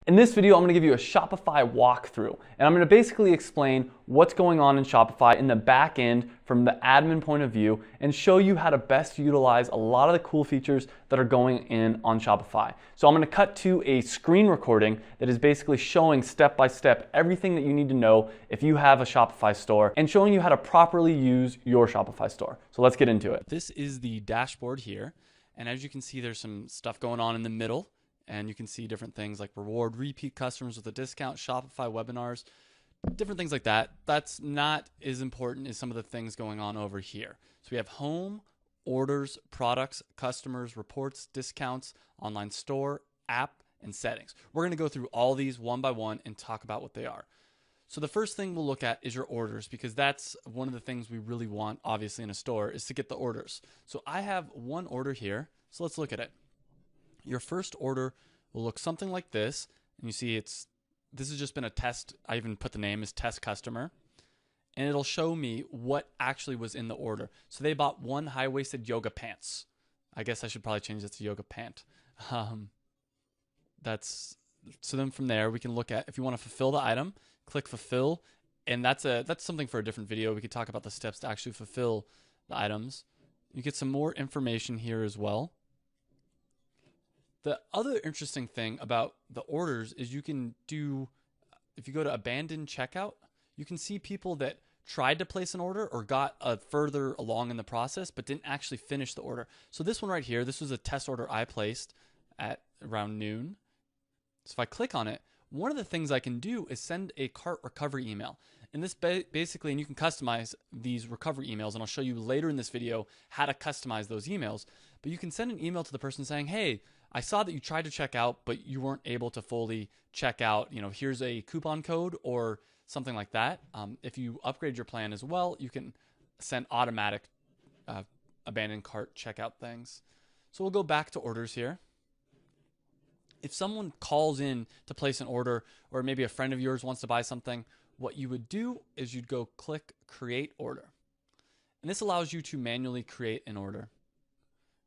In this video, I'm going to give you a Shopify walkthrough, and I'm going to basically explain what's going on in Shopify in the back end from the admin point of view and show you how to best utilize a lot of the cool features that are going in on Shopify. So I'm going to cut to a screen recording that is basically showing step by step everything that you need to know if you have a Shopify store and showing you how to properly use your Shopify store. So let's get into it. This is the dashboard here, and as you can see, there's some stuff going on in the middle. And you can see different things like reward repeat customers with a discount, Shopify webinars, different things like that. That's not as important as some of the things going on over here. So we have home, orders, products, customers, reports, discounts, online store, app, and settings. We're going to go through all these one by one and talk about what they are. So the first thing we'll look at is your orders, because that's one of the things we really want, obviously, in a store is to get the orders. So I have one order here. So let's look at it. Your first order will look something like this, and you see this has just been a test. I even put the name as test customer, and it'll show me what actually was in the order. So they bought one high-waisted yoga pants. I guess I should probably change it to yoga pant. So then from there we can look at if you want to fulfill the item, click fulfill, and that's something for a different video. We could talk about the steps to actually fulfill the items. You get some more information here as well. The other interesting thing about the orders is you can do, if you go to abandoned checkout, you can see people that tried to place an order or got further along in the process but didn't actually finish the order. So this one right here, this was a test order I placed at around noon. So if I click on it, one of the things I can do is send a cart recovery email. And this basically, and you can customize these recovery emails, and I'll show you later in this video how to customize those emails. But you can send an email to the person saying, hey, I saw that you tried to check out, but you weren't able to fully check out. Here's a coupon code or something like that. If you upgrade your plan as well, you can send automatic abandoned cart checkout things. So we'll go back to orders here. If someone calls in to place an order, or maybe a friend of yours wants to buy something, what you would do is you'd go click create order. And this allows you to manually create an order.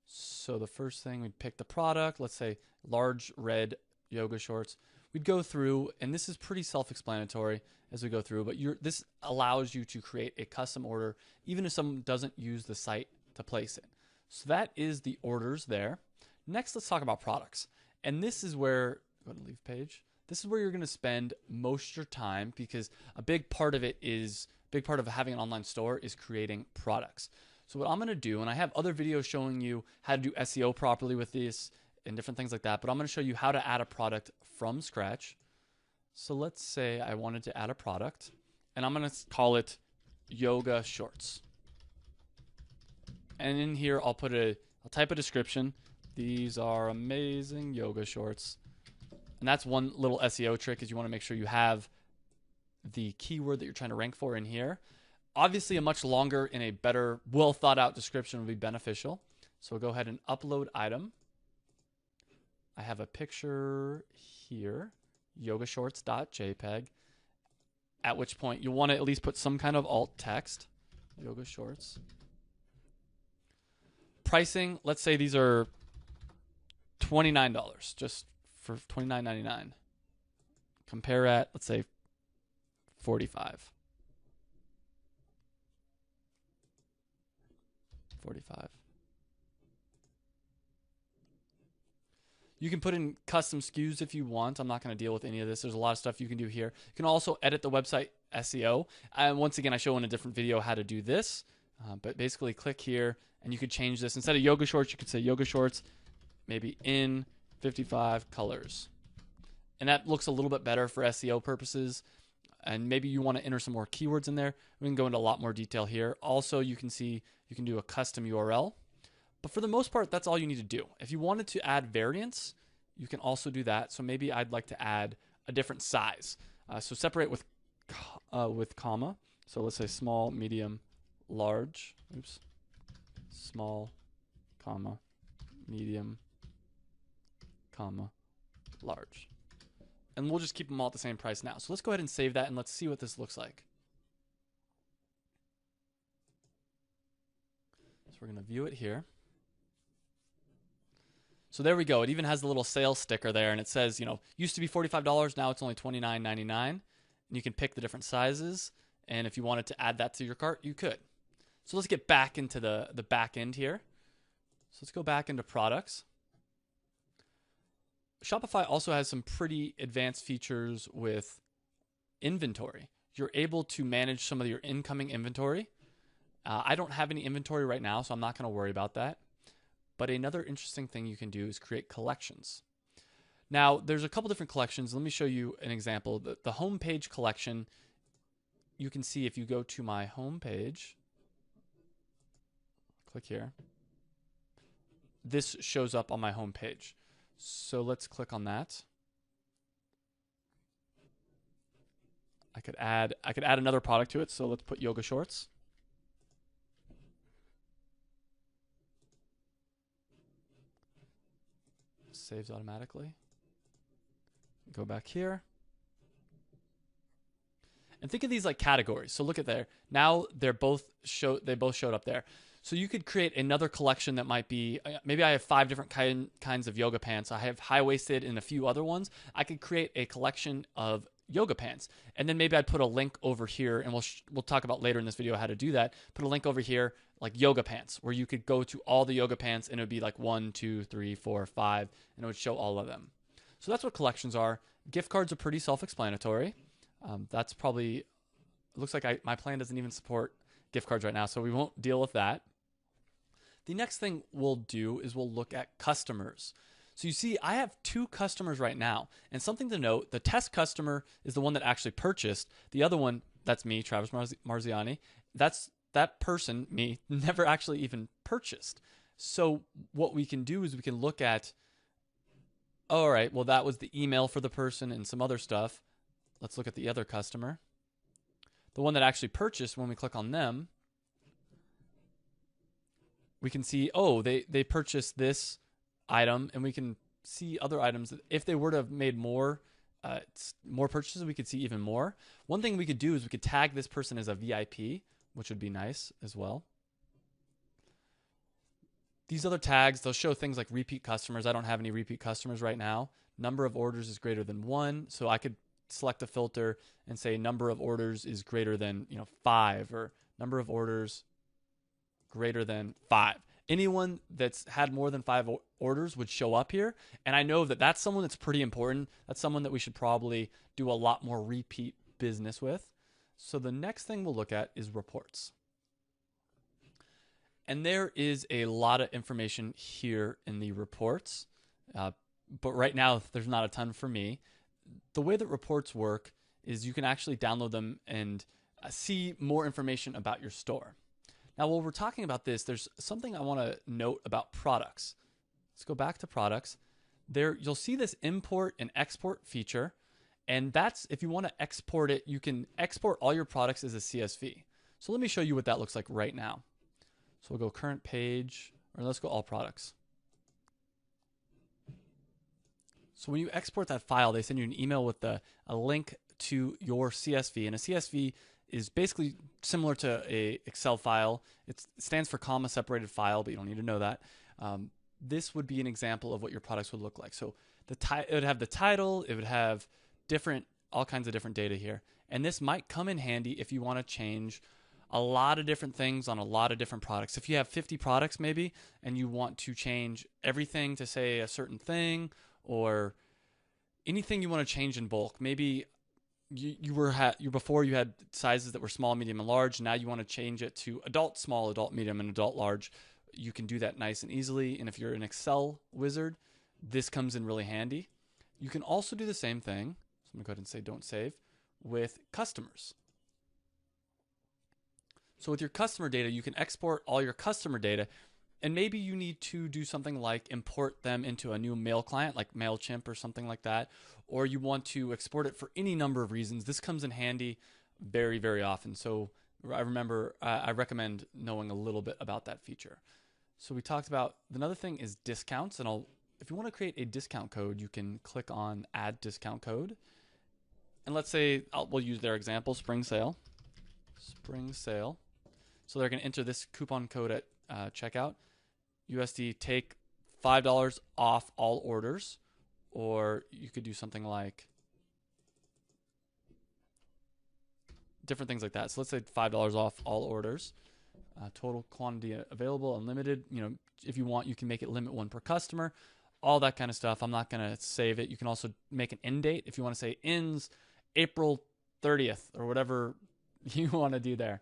So the first thing, we'd pick the product, let's say large red yoga shorts. We'd go through, and this is pretty self-explanatory as we go through, but this allows you to create a custom order even if someone doesn't use the site to place it. So that is the orders there. Next, let's talk about products. And this is where, go to leave page. This is where you're going to spend most of your time, because a big part of having an online store is creating products. So what I'm going to do, and I have other videos showing you how to do SEO properly with this and different things like that, but I'm going to show you how to add a product from scratch. So let's say I wanted to add a product, and I'm going to call it yoga shorts. And in here, I'll type a description. These are amazing yoga shorts. And that's one little SEO trick, is you want to make sure you have the keyword that you're trying to rank for in here. Obviously, a much longer and a better, well thought out description would be beneficial. So we'll go ahead and upload item. I have a picture here, yogashorts.jpg, at which point you'll want to at least put some kind of alt text, yoga shorts. Pricing, let's say these are $29, just for $29.99. Compare at, let's say, $45. You can put in custom SKUs if you want. I'm not going to deal with any of this. There's a lot of stuff you can do here. You can also edit the website SEO. And once again, I show in a different video how to do this. But basically, click here, and you could change this. Instead of yoga shorts, you could say yoga shorts, maybe in 55 colors. And that looks a little bit better for SEO purposes. And maybe you want to enter some more keywords in there. We can go into a lot more detail here. Also, you can see you can do a custom URL. But for the most part, that's all you need to do. If you wanted to add variants, you can also do that. So maybe I'd like to add a different size. So separate with comma. So let's say small, medium, large. Oops. Small, comma, medium, comma, large. And we'll just keep them all at the same price now. So let's go ahead and save that, and let's see what this looks like. So we're going to view it here. So there we go. It even has the little sales sticker there, and it says, used to be $45, now it's only $29.99. And you can pick the different sizes, and if you wanted to add that to your cart, you could. So let's get back into the back end here. So let's go back into products. Shopify also has some pretty advanced features with inventory. You're able to manage some of your incoming inventory. I don't have any inventory right now, so I'm not going to worry about that. But another interesting thing you can do is create collections. Now, there's a couple different collections. Let me show you an example. The homepage collection, you can see if you go to my homepage, click here, this shows up on my homepage. So let's click on that. I could add another product to it. So let's put yoga shorts. Saves automatically. Go back here. And think of these like categories. So look at there. Now they both showed up there. So you could create another collection that might be, maybe I have 5 different kinds of yoga pants. I have high-waisted and a few other ones. I could create a collection of yoga pants. And then maybe I'd put a link over here, and we'll talk about later in this video how to do that. Put a link over here, like yoga pants, where you could go to all the yoga pants, and it would be like 1, 2, 3, 4, 5, and it would show all of them. So that's what collections are. Gift cards are pretty self-explanatory. That's probably, it looks like my plan doesn't even support gift cards right now, so we won't deal with that. The next thing we'll do is we'll look at customers. So you see, I have 2 customers right now. And something to note, the test customer is the one that actually purchased. The other one, that's me, Travis Marziani. That person, me, never actually even purchased. So what we can do is we can look at, all right, well, that was the email for the person and some other stuff. Let's look at the other customer. The one that actually purchased, when we click on them, we can see, oh, they purchased this item, and we can see other items. If they were to have made more purchases, we could see even more. One thing we could do is we could tag this person as a VIP, which would be nice as well. These other tags, they'll show things like repeat customers. I don't have any repeat customers right now. Number of orders is greater than 1, so I could select a filter and say number of orders is greater than 5, or number of orders greater than 5. Anyone that's had more than 5 orders would show up here. And I know that that's someone that's pretty important. That's someone that we should probably do a lot more repeat business with. So the next thing we'll look at is reports. And there is a lot of information here in the reports. But right now, there's not a ton for me. The way that reports work is you can actually download them and see more information about your store. Now, while we're talking about this, there's something I want to note about products. Let's go back to products. There, you'll see this import and export feature, and that's, if you want to export it, you can export all your products as a CSV. So let me show you what that looks like right now. So we'll go current page, or let's go all products. So when you export that file, they send you an email with a link to your CSV, and a CSV is basically similar to a Excel file. It stands for comma separated file, but you don't need to know that. This would be an example of what your products would look like. So it would have the title, it would have all kinds of different data here. And this might come in handy if you want to change a lot of different things on a lot of different products. If you have 50 products maybe, and you want to change everything to say a certain thing, or anything you want to change in bulk, maybe before you had sizes that were small, medium, and large. Now you want to change it to adult small, adult medium, and adult large. You can do that nice and easily. And if you're an Excel wizard, this comes in really handy. You can also do the same thing. So I'm going to go ahead and say don't save with customers. So with your customer data, you can export all your customer data. And maybe you need to do something like import them into a new mail client like MailChimp or something like that. Or you want to export it for any number of reasons. This comes in handy very, very often. So I recommend knowing a little bit about that feature. So we talked about, another thing is discounts. And if you want to create a discount code, you can click on add discount code. And let's say we'll use their example, spring sale. Spring sale. So they're going to enter this coupon code at checkout. USD take $5 off all orders, or you could do something like different things like that. So let's say $5 off all orders, total quantity available, unlimited. You know, if you want, you can make it limit 1 per customer, all that kind of stuff. I'm not going to save it. You can also make an end date if you want to say ends April 30th or whatever you want to do there.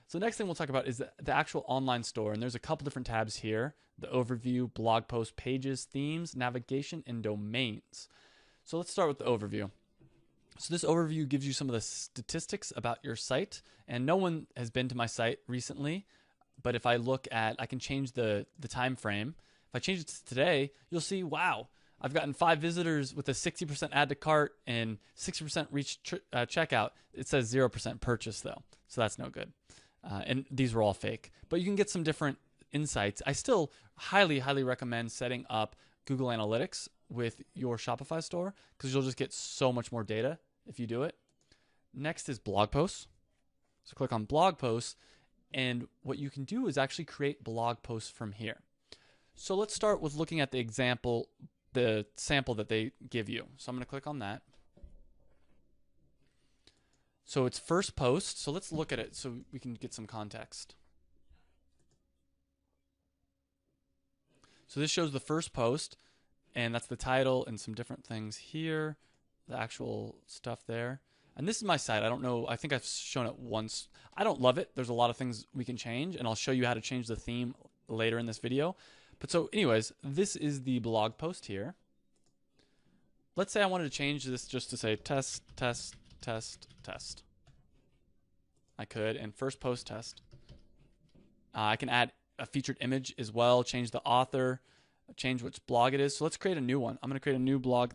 So the next thing we'll talk about is the actual online store. And there's a couple different tabs here: the overview, blog post, pages, themes, navigation, and domains. So let's start with the overview. So this overview gives you some of the statistics about your site. And no one has been to my site recently, but if I look at, I can change the time frame. If I change it to today, you'll see, wow, I've gotten 5 visitors with a 60% add to cart and 60% reach checkout. It says 0% purchase though, so that's no good. And these were all fake, but you can get some different insights. I still highly, highly recommend setting up Google Analytics with your Shopify store, because you'll just get so much more data if you do it. Next is blog posts. So click on blog posts, and what you can do is actually create blog posts from here. So let's start with looking at the example, the sample that they give you. So I'm going to click on that. So it's first post. So let's look at it so we can get some context. So this shows the first post, and that's the title and some different things here, the actual stuff there. And this is my site. I don't know. I think I've shown it once. I don't love it. There's a lot of things we can change, and I'll show you how to change the theme later in this video. But so anyways, this is the blog post here. Let's say I wanted to change this just to say test, test, test, test. I could, and first post test. I can add a featured image as well, change the author, change which blog it is. So let's create a new one. I'm going to create a new blog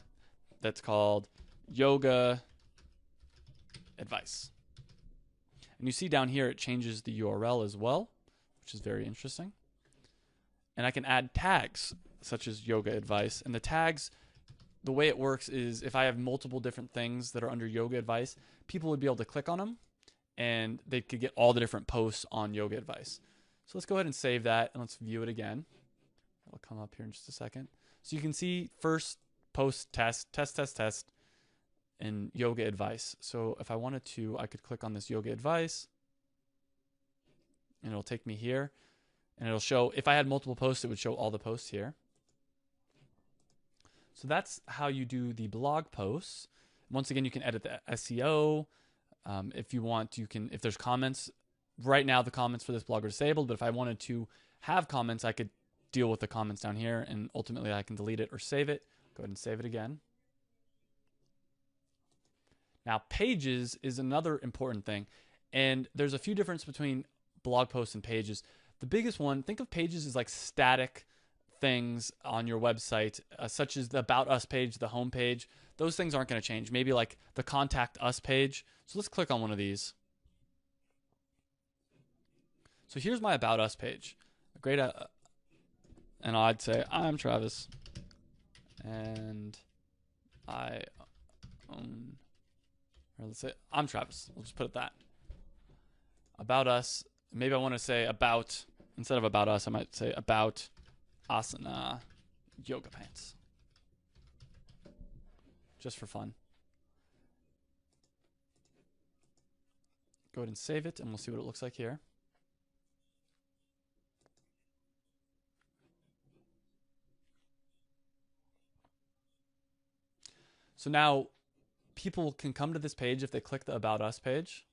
that's called Yoga Advice. And you see down here it changes the URL as well, which is very interesting. And I can add tags such as yoga advice. And the tags, the way it works is if I have multiple different things that are under yoga advice, people would be able to click on them and they could get all the different posts on yoga advice. So let's go ahead and save that, and let's view it again. It'll come up here in just a second. So you can see first post test, test, test, test, and yoga advice. So if I wanted to, I could click on this yoga advice, and it'll take me here, and it'll show, if I had multiple posts, it would show all the posts here. So that's how you do the blog posts. Once again, you can edit the SEO. If you want, you can, if there's comments. Right now, the comments for this blog are disabled, but if I wanted to have comments, I could deal with the comments down here, and ultimately I can delete it or save it. Go ahead and save it again. Now, pages is another important thing, and there's a few differences between blog posts and pages. The biggest one, think of pages as like static things on your website, such as the About Us page, the home page. Those things aren't going to change. Maybe like the Contact Us page. So let's click on one of these. So here's my About Us page. Great, and I'd say, I'm Travis, and I own, or let's say, I'm Travis. We'll just put it that. About Us, maybe I want to say about, instead of About Us, I might say about asana yoga pants. Just for fun. Go ahead and save it, and we'll see what it looks like here. So now people can come to this page if they click the About Us page.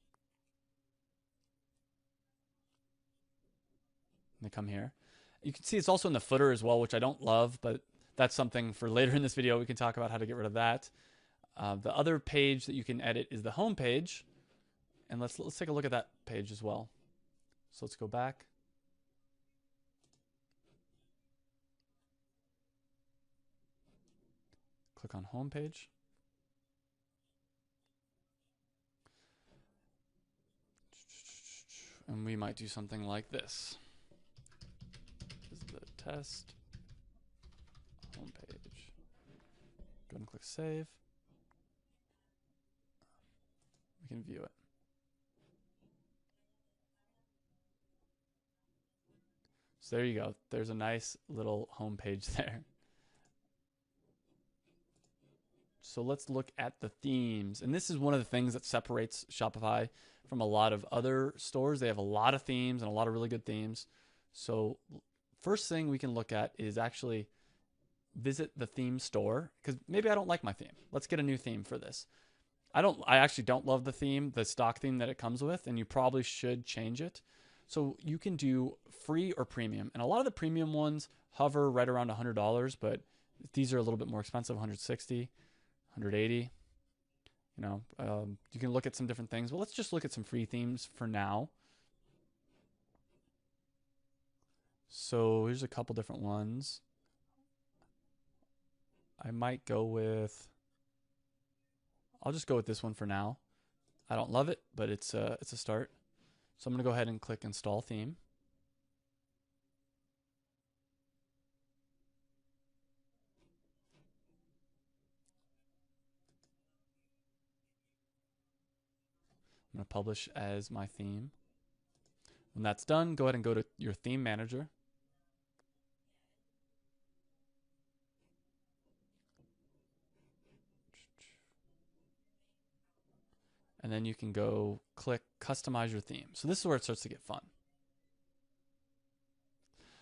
And they come here. You can see it's also in the footer as well, which I don't love, but that's something for later in this video. We can talk about how to get rid of that. The other page that you can edit is the home page. And let's take a look at that page as well. So let's go back. Click on home page. And we might do something like this. This is the test homepage. Go ahead and click save. We can view it. So there you go. There's a nice little home page there. So let's look at the themes. And this is one of the things that separates Shopify from a lot of other stores. They have a lot of themes and a lot of really good themes. So first thing we can look at is actually visit the theme store, because maybe I don't like my theme. Let's get a new theme for this. I actually don't love the theme, the stock theme that it comes with, and you probably should change it. So you can do free or premium. And a lot of the premium ones hover right around $100, but these are a little bit more expensive, $160, $180. You can look at some different things, but let's just look at some free themes for now. So here's a couple different ones. I'll just go with this one for now. I don't love it, but it's a start. So I'm going to go ahead and click install theme. I'm going to publish as my theme. When that's done, go ahead and go to your theme manager. And then you can go click customize your theme. So this is where it starts to get fun.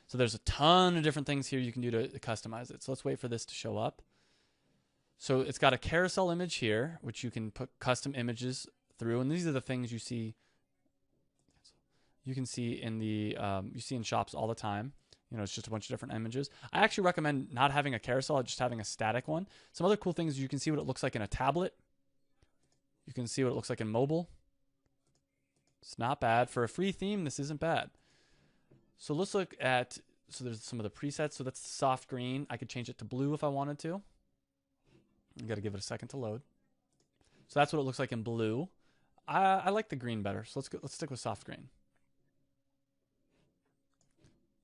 So there's a ton of different things here you can do to customize it. So let's wait for this to show up. So it's got a carousel image here, which you can put custom images through. And these are the things you see. You can see in shops all the time. It's just a bunch of different images. I actually recommend not having a carousel, just having a static one. Some other cool things, you can see what it looks like in a tablet. You can see what it looks like in mobile. It's not bad. For a free theme, this isn't bad. So let's look at, there's some of the presets. So that's soft green. I could change it to blue if I wanted to. I got to give it a second to load. So that's what it looks like in blue. I like the green better. So let's stick with soft green.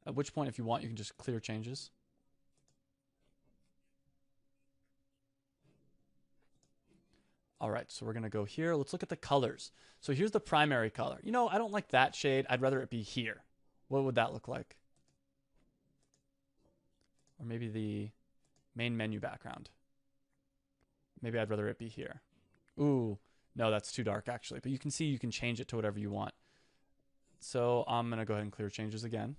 At which point, if you want, you can just clear changes. All right, so we're going to go here. Let's look at the colors. So here's the primary color. I don't like that shade. I'd rather it be here. What would that look like? Or maybe the main menu background. Maybe I'd rather it be here. Ooh, no, that's too dark actually. But you can see you can change it to whatever you want. So I'm going to go ahead and clear changes again.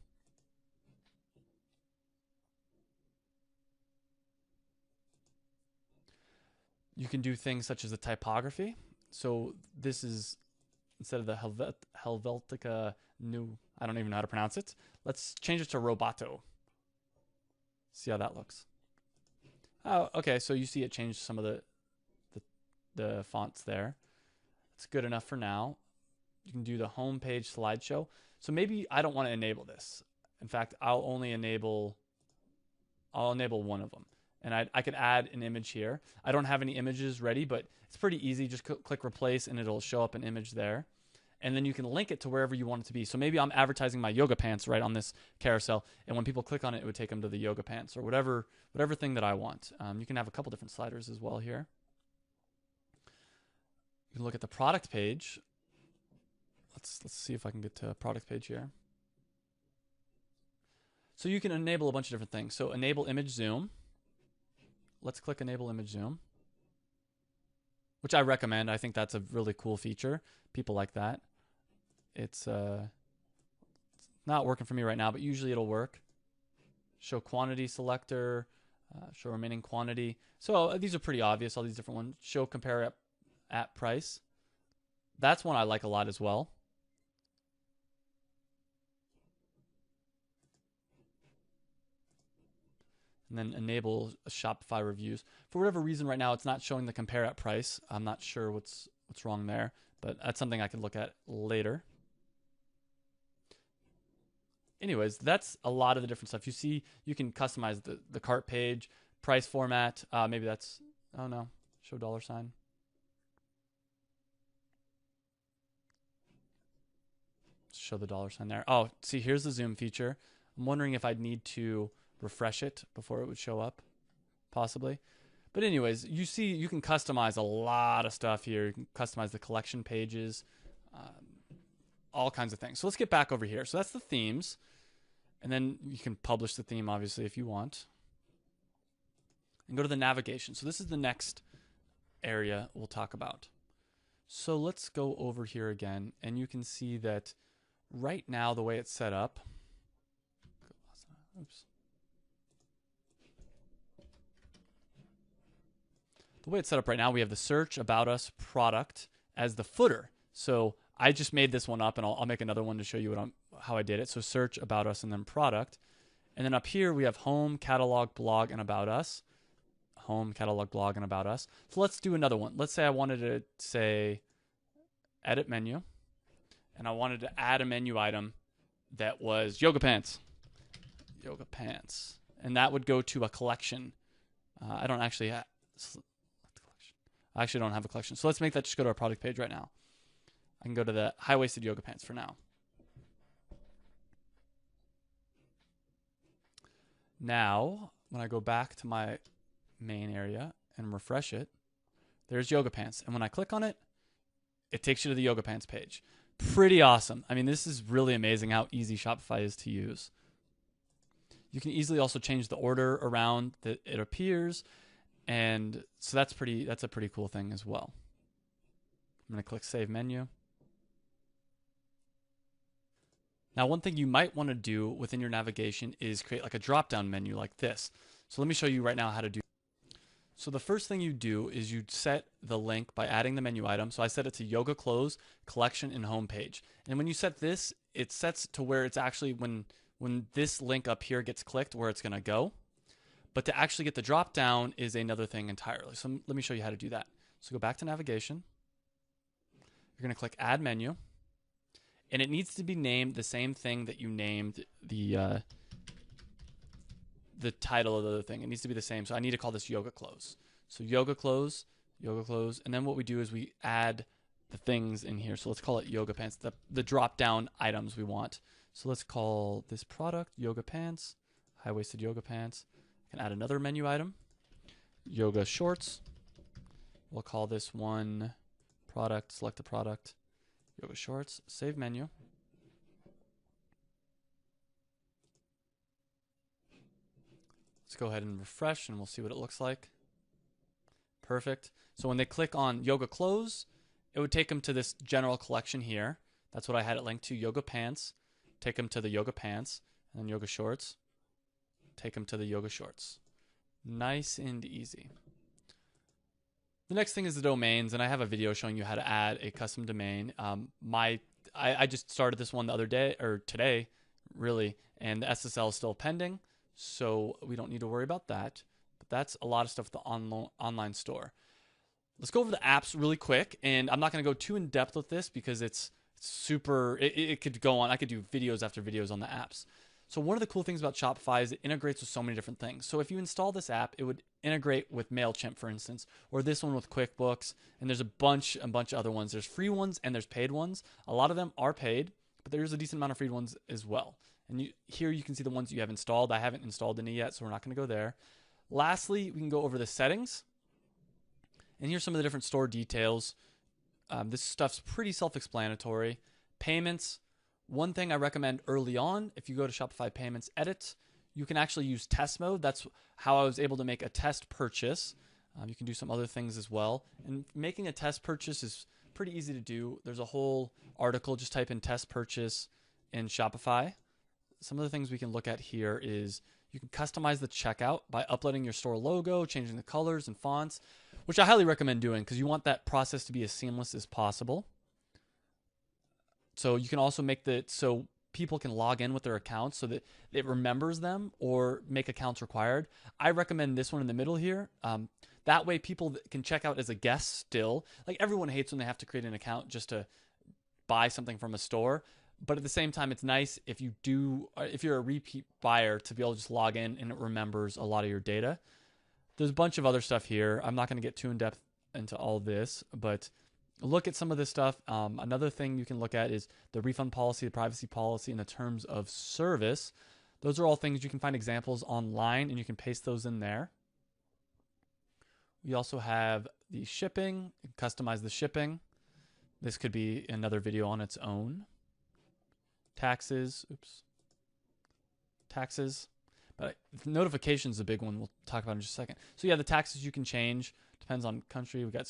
You can do things such as the typography. So this is, instead of the Helvetica New, I don't even know how to pronounce it. Let's change it to Roboto. See how that looks. Oh, okay. So you see it changed some of the fonts there. It's good enough for now. You can do the home page slideshow. So maybe I don't want to enable this. In fact, I'll enable one of them. And I could add an image here. I don't have any images ready, but it's pretty easy. Just click replace and it'll show up an image there. And then you can link it to wherever you want it to be. So maybe I'm advertising my yoga pants right on this carousel. And when people click on it, it would take them to the yoga pants or whatever thing that I want. You can have a couple different sliders as well here. You can look at the product page. Let's see if I can get to a product page here. So you can enable a bunch of different things. So enable image zoom. Let's click enable image zoom, which I recommend. I think that's a really cool feature. People like that. It's not working for me right now, but usually it'll work. Show quantity selector, show remaining quantity. So these are pretty obvious, all these different ones. Show compare at price. That's one I like a lot as well. And then enable Shopify reviews. For whatever reason right now, it's not showing the compare at price. I'm not sure what's wrong there, but that's something I could look at later. Anyways, that's a lot of the different stuff. You see, you can customize the cart page, price format. Maybe that's, oh no, show $. Show the $sign there. Oh, see, here's the zoom feature. I'm wondering if I'd need to refresh it before it would show up, possibly. But anyways, you see you can customize a lot of stuff here. You can customize the collection pages, all kinds of things. So let's get back over here. So that's the themes. And then you can publish the theme, obviously, if you want. And go to the navigation. So this is the next area we'll talk about. So let's go over here again, and you can see that right now the way it's set up. Oops. The way it's set up right now, we have the search, about us, product as the footer. So I just made this one up, and I'll make another one to show you how I did it. So search, about us, and then product. And then up here we have home, catalog, blog, and about us. Home, catalog, blog, and about us. So let's do another one. Let's say I wanted to say edit menu, and I wanted to add a menu item that was yoga pants. Yoga pants. And that would go to a collection. I don't actually have... I actually don't have a collection. So let's make that just go to our product page right now. I can go to the high-waisted yoga pants for now. Now, when I go back to my main area and refresh it, there's yoga pants. And when I click on it, it takes you to the yoga pants page. Pretty awesome. I mean, this is really amazing how easy Shopify is to use. You can easily also change the order around that it appears. And so that's a pretty cool thing as well. I'm going to click Save Menu. Now, one thing you might want to do within your navigation is create like a drop-down menu like this. So let me show you right now how to do. So the first thing you do is you set the link by adding the menu item. So I set it to Yoga Clothes, Collection, and Homepage. And when you set this, it sets to where it's actually when this link up here gets clicked, where it's going to go. But to actually get the drop down is another thing entirely. So let me show you how to do that. So go back to navigation. You're going to click Add Menu. And it needs to be named the same thing that you named the title of the other thing. It needs to be the same. So I need to call this Yoga Clothes. So Yoga Clothes, Yoga Clothes. And then what we do is we add the things in here. So let's call it Yoga Pants, the drop down items we want. So let's call this product Yoga Pants, high-waisted yoga pants. Can add another menu item, yoga shorts. We'll call this one product, select the product, yoga shorts, save menu. Let's go ahead and refresh and we'll see what it looks like. Perfect. So when they click on yoga clothes, it would take them to this general collection here. That's what I had it linked to, yoga pants. Take them to the yoga pants, and then yoga shorts. Take them to the yoga shorts. Nice and easy. The next thing is the domains, and I have a video showing you how to add a custom domain. I just started this one the other day, or today, really, and the SSL is still pending, so we don't need to worry about that. But that's a lot of stuff with the online store. Let's go over the apps really quick, and I'm not going to go too in depth with this because it's super. It could go on. I could do videos after videos on the apps. So one of the cool things about Shopify is it integrates with so many different things. So if you install this app, it would integrate with MailChimp, for instance, or this one with QuickBooks, and there's a bunch of other ones. There's free ones and there's paid ones. A lot of them are paid, but there's a decent amount of free ones as well. And here you can see the ones you have installed. I haven't installed any yet, so we're not going to go there. Lastly, we can go over the settings. And here's some of the different store details. This stuff's pretty self-explanatory. Payments. One thing I recommend early on, if you go to Shopify Payments Edit, you can actually use test mode. That's how I was able to make a test purchase. You can do some other things as well. And making a test purchase is pretty easy to do. There's a whole article. Just type in test purchase in Shopify. Some of the things we can look at here is you can customize the checkout by uploading your store logo, changing the colors and fonts, which I highly recommend doing because you want that process to be as seamless as possible. So you can also make so people can log in with their accounts so that it remembers them or make accounts required. I recommend this one in the middle here. That way people can check out as a guest still. Like everyone hates when they have to create an account just to buy something from a store. But at the same time, it's nice if you're a repeat buyer to be able to just log in and it remembers a lot of your data. There's a bunch of other stuff here. I'm not going to get too in depth into all this, but look at some of this stuff. Another thing you can look at is the refund policy, the privacy policy, and the terms of service. Those are all things you can find examples online and you can paste those in there. We also have the shipping, customize the shipping. This could be another video on its own. Taxes, taxes. But notifications is a big one we'll talk about in just a second. So yeah, the taxes you can change. Depends on country. We got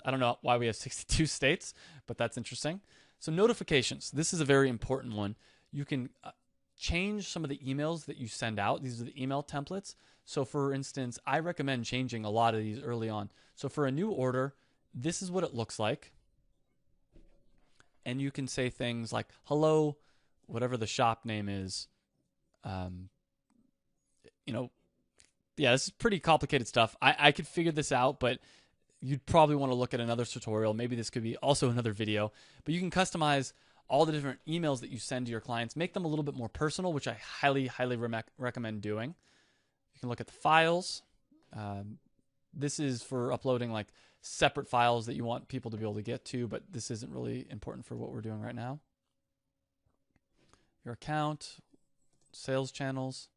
I don't know why we have 62 states, but that's interesting. So notifications. This is a very important one. You can change some of the emails that you send out. These are the email templates. So for instance, I recommend changing a lot of these early on. So for a new order, this is what it looks like. And you can say things like, hello, whatever the shop name is. Yeah, this is pretty complicated stuff. I could figure this out, but you'd probably want to look at another tutorial. Maybe this could be also another video. But you can customize all the different emails that you send to your clients, make them a little bit more personal, which I highly, highly recommend doing. You can look at the files. This is for uploading like separate files that you want people to be able to get to, but this isn't really important for what we're doing right now. Your account, sales channels.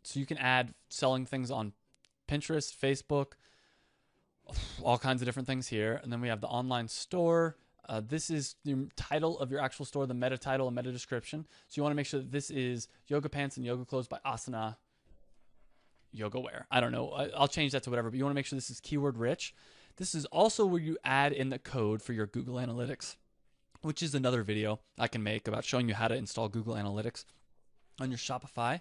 So you can add selling things on Pinterest, Facebook, all kinds of different things here. And then we have the online store. This is the title of your actual store, the meta title and meta description. So you want to make sure that this is yoga pants and yoga clothes by Asana yoga wear. I don't know. I'll change that to whatever, but you want to make sure this is keyword rich. This is also where you add in the code for your Google Analytics, which is another video I can make about showing you how to install Google Analytics on your Shopify.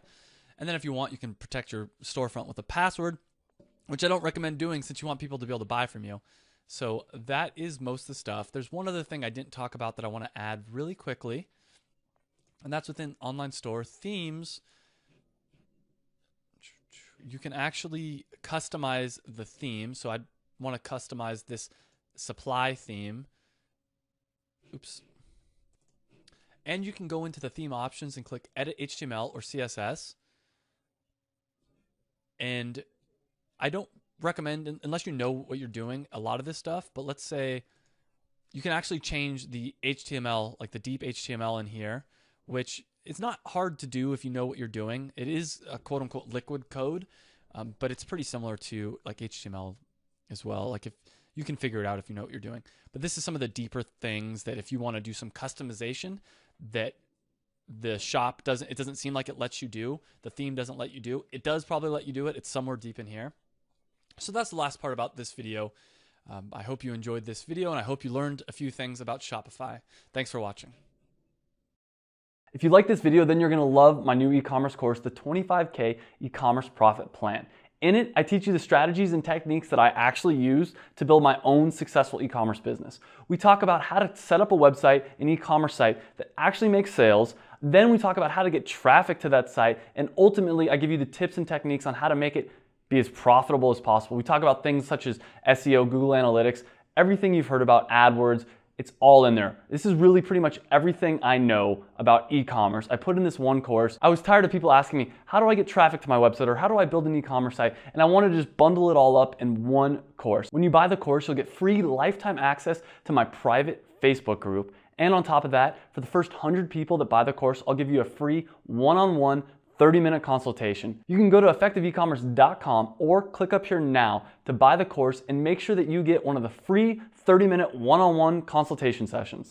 And then if you want, you can protect your storefront with a password, which I don't recommend doing since you want people to be able to buy from you. So that is most of the stuff. There's one other thing I didn't talk about that I want to add really quickly, and that's within online store themes. You can actually customize the theme. So I want to customize this supply theme. Oops. And you can go into the theme options and click edit HTML or CSS. And I don't recommend, unless you know what you're doing, a lot of this stuff, but let's say you can actually change the HTML, like the deep HTML in here, which it's not hard to do if you know what you're doing. It is a quote unquote liquid code, but it's pretty similar to like HTML as well. Like if you can figure it out if you know what you're doing. But this is some of the deeper things that if you want to do some customization that the shop doesn't seem like it lets you do, the theme doesn't let you do. It does probably let you do it. It's somewhere deep in here. So that's the last part about this video. I hope you enjoyed this video, and I hope you learned a few things about Shopify. Thanks for watching. If you like this video, then you're going to love my new e-commerce course, the 25K e-commerce profit plan. In it, I teach you the strategies and techniques that I actually use to build my own successful e-commerce business. We talk about how to set up a website, an e-commerce site that actually makes sales. Then we talk about how to get traffic to that site. And ultimately, I give you the tips and techniques on how to make it be as profitable as possible. We talk about things such as SEO, Google Analytics, everything you've heard about, AdWords. It's all in there. This is really pretty much everything I know about e-commerce. I put in this one course. I was tired of people asking me, how do I get traffic to my website, or how do I build an e-commerce site? And I wanted to just bundle it all up in one course. When you buy the course, you'll get free lifetime access to my private Facebook group. And on top of that, for the first 100 people that buy the course, I'll give you a free one-on-one 30-minute consultation. You can go to effectiveecommerce.com or click up here now to buy the course and make sure that you get one of the free 30-minute one-on-one consultation sessions.